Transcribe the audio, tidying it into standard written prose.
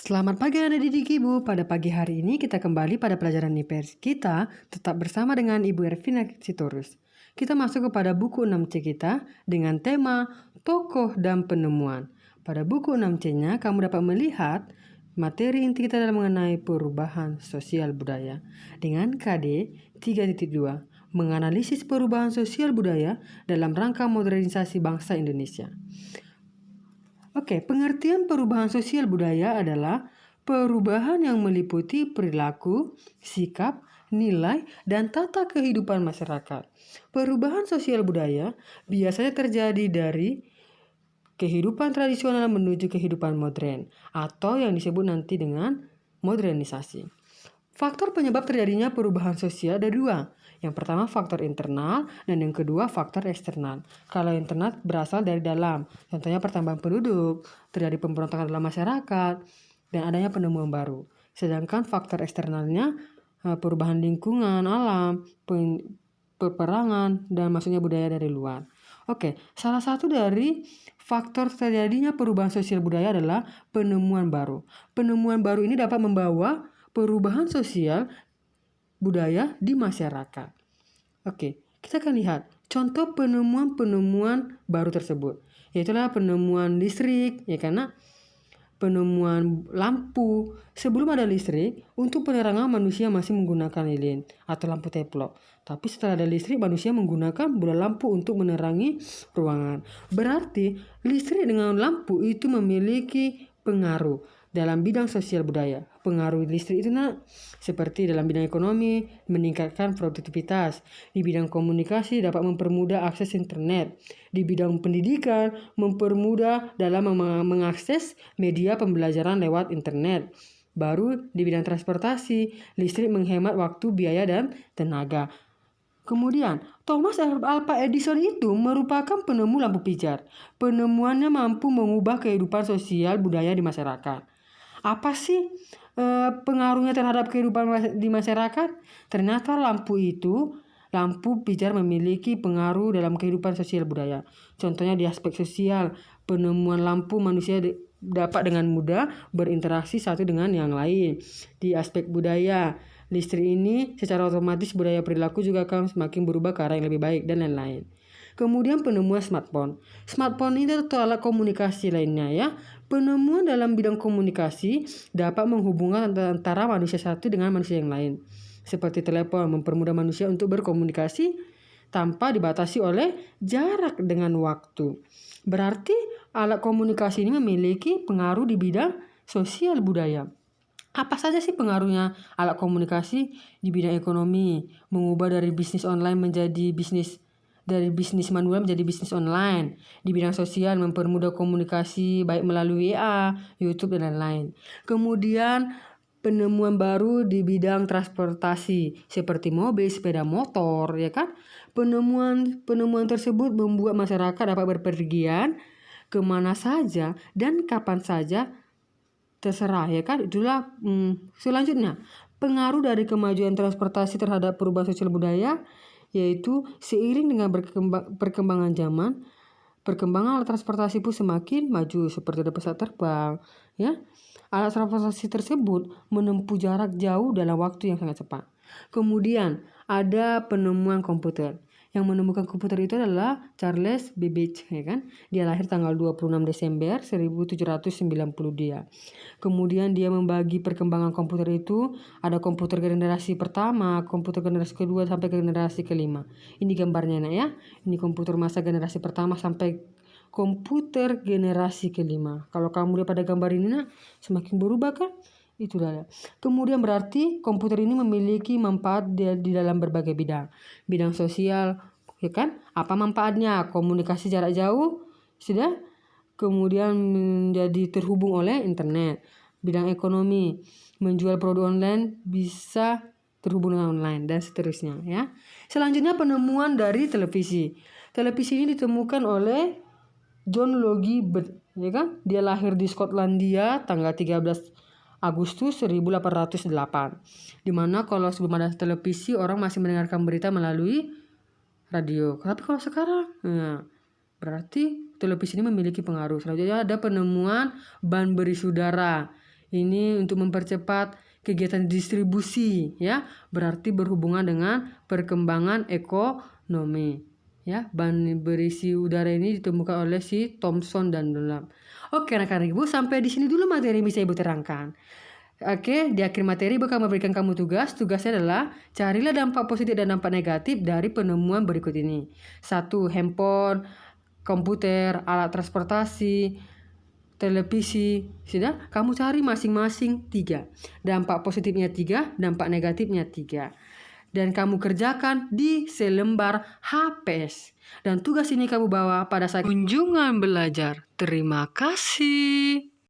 Selamat pagi adik-adik Ibu. Pada pagi hari ini kita kembali pada pelajaran IPS kita tetap bersama dengan Ibu Ervina Sitorus. Kita masuk kepada buku 6C kita dengan tema Tokoh dan Penemuan. Pada buku 6C-nya kamu dapat melihat materi inti kita dalam mengenai perubahan sosial budaya dengan KD 3.2 menganalisis perubahan sosial budaya dalam rangka modernisasi bangsa Indonesia. Oke, pengertian perubahan sosial budaya adalah perubahan yang meliputi perilaku, sikap, nilai, dan tata kehidupan masyarakat. Perubahan sosial budaya biasanya terjadi dari kehidupan tradisional menuju kehidupan modern atau yang disebut nanti dengan modernisasi. Faktor penyebab terjadinya perubahan sosial ada dua. Yang pertama faktor internal dan yang kedua faktor eksternal. Kalau internal berasal dari dalam, contohnya pertambahan penduduk, terjadi pemberontakan dalam masyarakat, dan adanya penemuan baru. Sedangkan faktor eksternalnya perubahan lingkungan, alam, peperangan, dan maksudnya budaya dari luar. Oke, salah satu dari faktor terjadinya perubahan sosial budaya adalah penemuan baru. Penemuan baru ini dapat membawa perubahan sosial budaya di masyarakat. Oke, kita akan lihat contoh penemuan-penemuan baru tersebut. Yaitulah penemuan listrik, ya karena penemuan lampu. Sebelum ada listrik, untuk penerangan manusia masih menggunakan lilin atau lampu teplok. Tapi setelah ada listrik, manusia menggunakan bola lampu untuk menerangi ruangan. Berarti listrik dengan lampu itu memiliki pengaruh dalam bidang sosial budaya. Pengaruh listrik itu seperti dalam bidang ekonomi, meningkatkan produktivitas. Di bidang komunikasi dapat mempermudah akses internet. Di bidang pendidikan, mempermudah dalam mengakses media pembelajaran lewat internet. Baru di bidang transportasi, listrik menghemat waktu, biaya, dan tenaga. Kemudian, Thomas Alva Edison itu merupakan penemu lampu pijar. Penemuannya mampu mengubah kehidupan sosial budaya di masyarakat. Apa sih pengaruhnya terhadap kehidupan di masyarakat? Ternyata lampu pijar memiliki pengaruh dalam kehidupan sosial budaya. Contohnya di aspek sosial, penemuan lampu manusia dapat dengan mudah berinteraksi satu dengan yang lain. Di aspek budaya, listrik ini secara otomatis budaya perilaku juga akan semakin berubah ke arah yang lebih baik dan lain-lain. Kemudian penemuan smartphone. Smartphone ini atau alat komunikasi lainnya ya. Penemuan dalam bidang komunikasi dapat menghubungkan antara manusia satu dengan manusia yang lain. Seperti telepon mempermudah manusia untuk berkomunikasi tanpa dibatasi oleh jarak dengan waktu. Berarti alat komunikasi ini memiliki pengaruh di bidang sosial budaya. Apa saja sih pengaruhnya alat komunikasi di bidang ekonomi? Mengubah dari bisnis online menjadi dari bisnis manual menjadi bisnis online. Di bidang sosial mempermudah komunikasi baik melalui WA, YouTube, dan lain-lain. Kemudian penemuan baru di bidang transportasi seperti mobil, sepeda motor, ya kan? Penemuan tersebut membuat masyarakat dapat berpergian kemana saja dan kapan saja terserah, ya kan? Itulah selanjutnya pengaruh dari kemajuan transportasi terhadap perubahan sosial budaya, yaitu seiring dengan perkembangan zaman, perkembangan alat transportasi pun semakin maju seperti ada pesawat terbang, ya. Alat transportasi tersebut menempuh jarak jauh dalam waktu yang sangat cepat. Kemudian ada penemuan komputer. Yang menemukan komputer itu adalah Charles Babbage, ya kan? Dia lahir tanggal 26 Desember 1790 dia. Kemudian dia membagi perkembangan komputer itu, ada komputer generasi pertama, komputer generasi kedua sampai ke generasi kelima. Ini gambarnya nak ya. Ini komputer masa generasi pertama sampai komputer generasi kelima. Kalau kamu lihat pada gambar ini nak, semakin berubah kan? Itulah. Kemudian berarti komputer ini memiliki manfaat di dalam berbagai bidang. Bidang sosial, ya kan? Apa manfaatnya? Komunikasi jarak jauh, sudah. Kemudian menjadi terhubung oleh internet. Bidang ekonomi, menjual produk online bisa terhubung dengan online dan seterusnya ya. Selanjutnya penemuan dari televisi. Televisi ini ditemukan oleh John Logie Baird, ya kan? Dia lahir di Skotlandia tanggal 13 Agustus 1808. Dimana kalau sebelum ada televisi orang masih mendengarkan berita melalui radio. Tapi kalau sekarang, berarti televisi ini memiliki pengaruh. Selanjutnya ada penemuan ban berisi udara. Ini untuk mempercepat kegiatan distribusi, ya. Berarti berhubungan dengan perkembangan ekonomi. Ya, bahan berisi udara ini ditemukan oleh si Thomson dan Dunlap. Oke, anak-anak Ibu, sampai di sini dulu materi yang bisa Ibu terangkan. Oke, di akhir materi Ibu akan memberikan kamu tugas. Tugasnya adalah carilah dampak positif dan dampak negatif dari penemuan berikut ini. 1. Handphone, komputer, alat transportasi, televisi. Sudah, kamu cari masing-masing 3. Dampak positifnya 3, dampak negatifnya 3. Dan kamu kerjakan di selembar HPS. Dan tugas ini kamu bawa pada saat kunjungan belajar. Terima kasih.